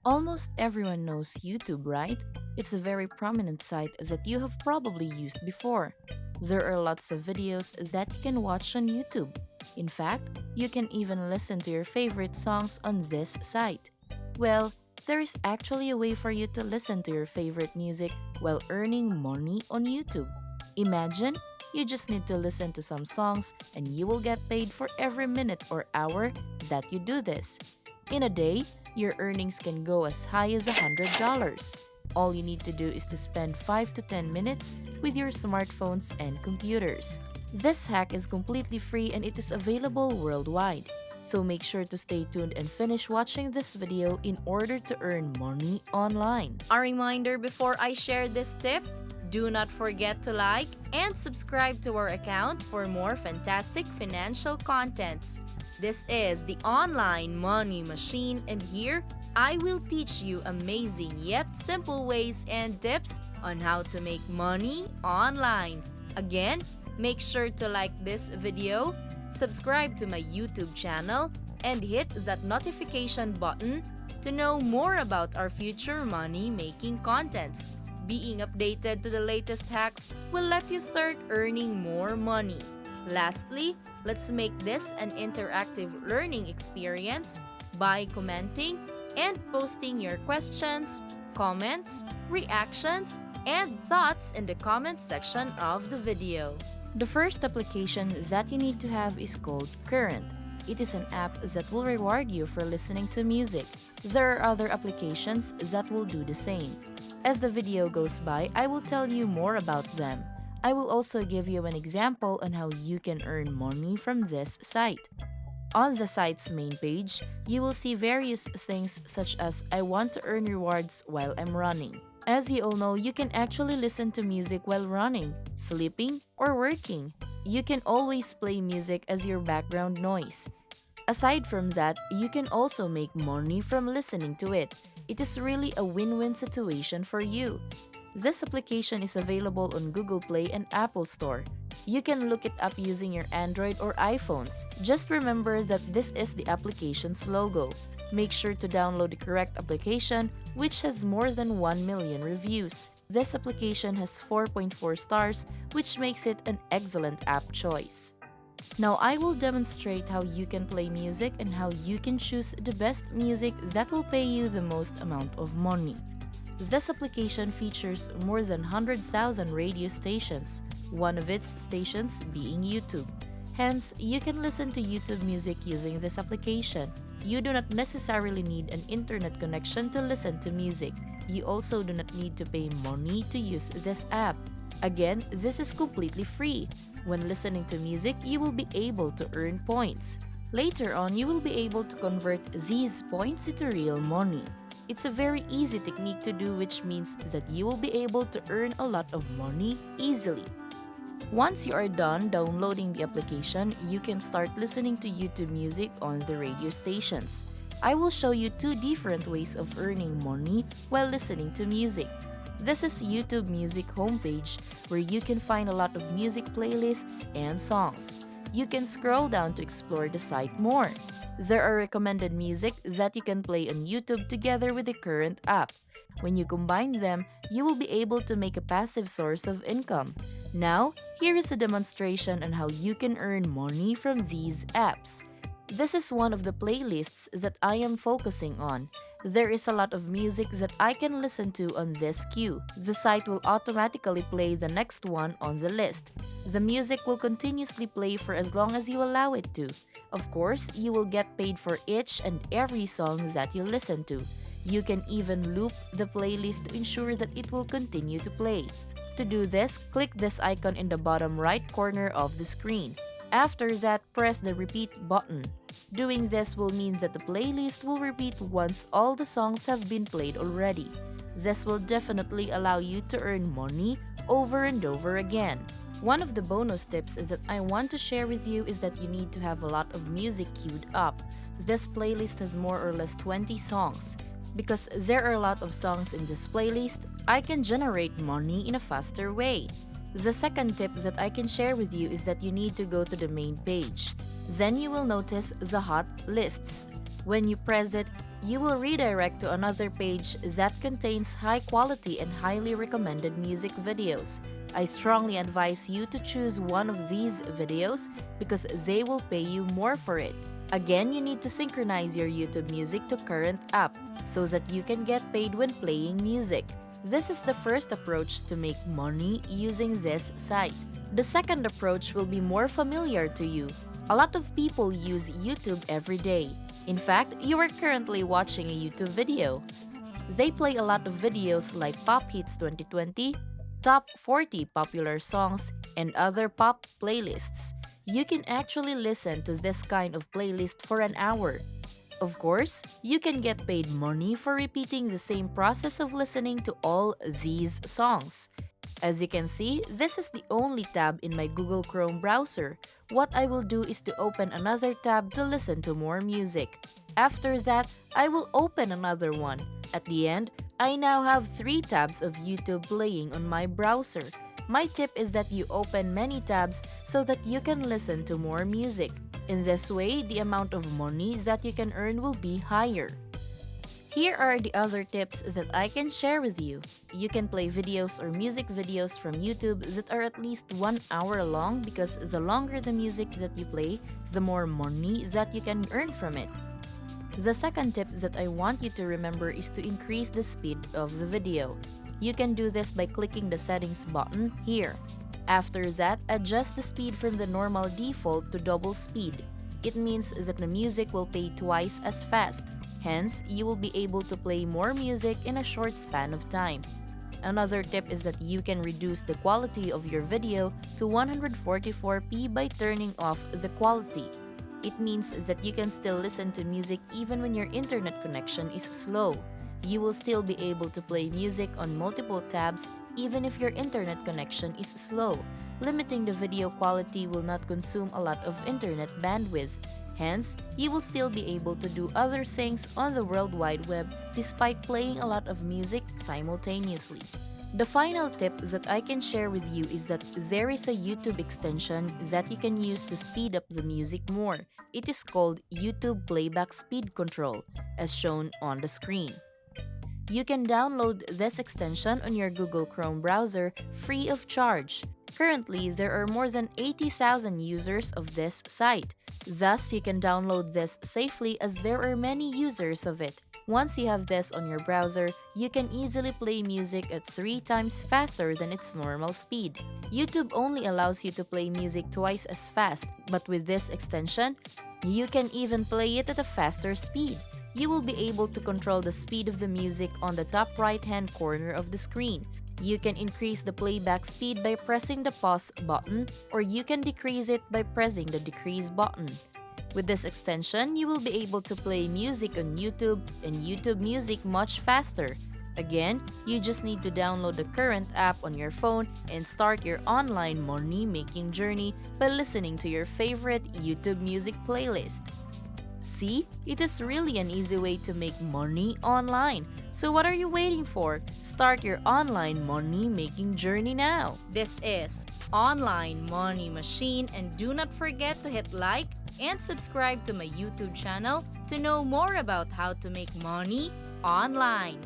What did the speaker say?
Almost everyone knows YouTube, right? It's a very prominent site that you have probably used before. There are lots of videos that you can watch on YouTube. In fact, you can even listen to your favorite songs on this site. Well, there is actually a way for you to listen to your favorite music while earning money on YouTube. Imagine you just need to listen to some songs and you will get paid for every minute or hour that you do this. In a day, your earnings can go as high as $100. All you need to do is to spend 5 to 10 minutes with your smartphones and computers. This hack is completely free and it is available worldwide. So make sure to stay tuned and finish watching this video in order to earn money online. A reminder before I share this tip, do not forget to like and subscribe to our account for more fantastic financial contents. This is the Online Money Machine, and here I will teach you amazing yet simple ways and tips on how to make money online. Again, make sure to like this video, subscribe to my YouTube channel, and hit that notification button to know more about our future money-making contents. Being updated to the latest hacks will let you start earning more money. Lastly, let's make this an interactive learning experience by commenting and posting your questions, comments, reactions, and thoughts in the comment section of the video. The first application that you need to have is called Current. It is an app that will reward you for listening to music. There are other applications that will do the same. As the video goes by, I will tell you more about them. I will also give you an example on how you can earn money from this site. On the site's main page, you will see various things such as I want to earn rewards while I'm running. As you all know, you can actually listen to music while running, sleeping, or working. You can always play music as your background noise. Aside from that, you can also make money from listening to it. It is really a win-win situation for you. This application is available on Google Play and Apple Store. You can look it up using your Android or iPhones. Just remember that this is the application's logo. Make sure to download the correct application, which has more than 1 million reviews. This application has 4.4 stars, which makes it an excellent app choice. Now I will demonstrate how you can play music and how you can choose the best music that will pay you the most amount of money. This application features more than 100,000 radio stations, one of its stations being YouTube. Hence, you can listen to YouTube music using this application. You do not necessarily need an internet connection to listen to music. You also do not need to pay money to use this app. Again, this is completely free. When listening to music, you will be able to earn points. Later on, you will be able to convert these points into real money. It's a very easy technique to do, which means that you will be able to earn a lot of money easily. Once you are done downloading the application, you can start listening to YouTube music on the radio stations. I will show you two different ways of earning money while listening to music. This is YouTube Music homepage where you can find a lot of music playlists and songs. You can scroll down to explore the site more. There are recommended music that you can play on YouTube together with the Current app. When you combine them, you will be able to make a passive source of income. Now, here is a demonstration on how you can earn money from these apps. This is one of the playlists that I am focusing on. There is a lot of music that I can listen to on this queue. The site will automatically play the next one on the list. The music will continuously play for as long as you allow it to. Of course, you will get paid for each and every song that you listen to. You can even loop the playlist to ensure that it will continue to play. To do this, click this icon in the bottom right corner of the screen. After that, press the repeat button. Doing this will mean that the playlist will repeat once all the songs have been played already. This will definitely allow you to earn money over and over again. One of the bonus tips that I want to share with you is that you need to have a lot of music queued up. This playlist has more or less 20 songs. Because there are a lot of songs in this playlist, I can generate money in a faster way. The second tip that I can share with you is that you need to go to the main page. Then you will notice the hot lists. When you press it, you will redirect to another page that contains high quality and highly recommended music videos. I strongly advise you to choose one of these videos because they will pay you more for it. Again, you need to synchronize your YouTube Music to current app so that you can get paid when playing music. This is the first approach to make money using this site. The second approach will be more familiar to you. A lot of people use YouTube every day. In fact, you are currently watching a YouTube video. They play a lot of videos like Pop Hits 2020, Top 40 Popular Songs, and other pop playlists. You can actually listen to this kind of playlist for an hour. Of course, you can get paid money for repeating the same process of listening to all these songs. As you can see, this is the only tab in my Google Chrome browser. What I will do is to open another tab to listen to more music. After that, I will open another one. At the end, I now have 3 tabs of YouTube playing on my browser. My tip is that you open many tabs so that you can listen to more music. In this way, the amount of money that you can earn will be higher. Here are the other tips that I can share with you. You can play videos or music videos from YouTube that are at least 1 hour long because the longer the music that you play, the more money that you can earn from it. The second tip that I want you to remember is to increase the speed of the video. You can do this by clicking the settings button here. After that, adjust the speed from the normal default to double speed. It means that the music will play twice as fast. Hence, you will be able to play more music in a short span of time. Another tip is that you can reduce the quality of your video to 144p by turning off the quality. It means that you can still listen to music even when your internet connection is slow. You will still be able to play music on multiple tabs even if your internet connection is slow. Limiting the video quality will not consume a lot of internet bandwidth. Hence, you will still be able to do other things on the World Wide Web despite playing a lot of music simultaneously. The final tip that I can share with you is that there is a YouTube extension that you can use to speed up the music more. It is called YouTube Playback Speed Control, as shown on the screen. You can download this extension on your Google Chrome browser free of charge. Currently, there are more than 80,000 users of this site. Thus, you can download this safely as there are many users of it. Once you have this on your browser, you can easily play music at 3 times faster than its normal speed. YouTube only allows you to play music twice as fast, but with this extension, you can even play it at a faster speed. You will be able to control the speed of the music on the top right-hand corner of the screen. You can increase the playback speed by pressing the pause button, or you can decrease it by pressing the decrease button. With this extension, you will be able to play music on YouTube and YouTube Music much faster. Again, you just need to download the current app on your phone and start your online money-making journey by listening to your favorite YouTube Music playlist. See, it is really an easy way to make money online. So what are you waiting for? Start your online money-making journey now. This is Online Money Machine, and do not forget to hit like and subscribe to my YouTube channel to know more about how to make money online.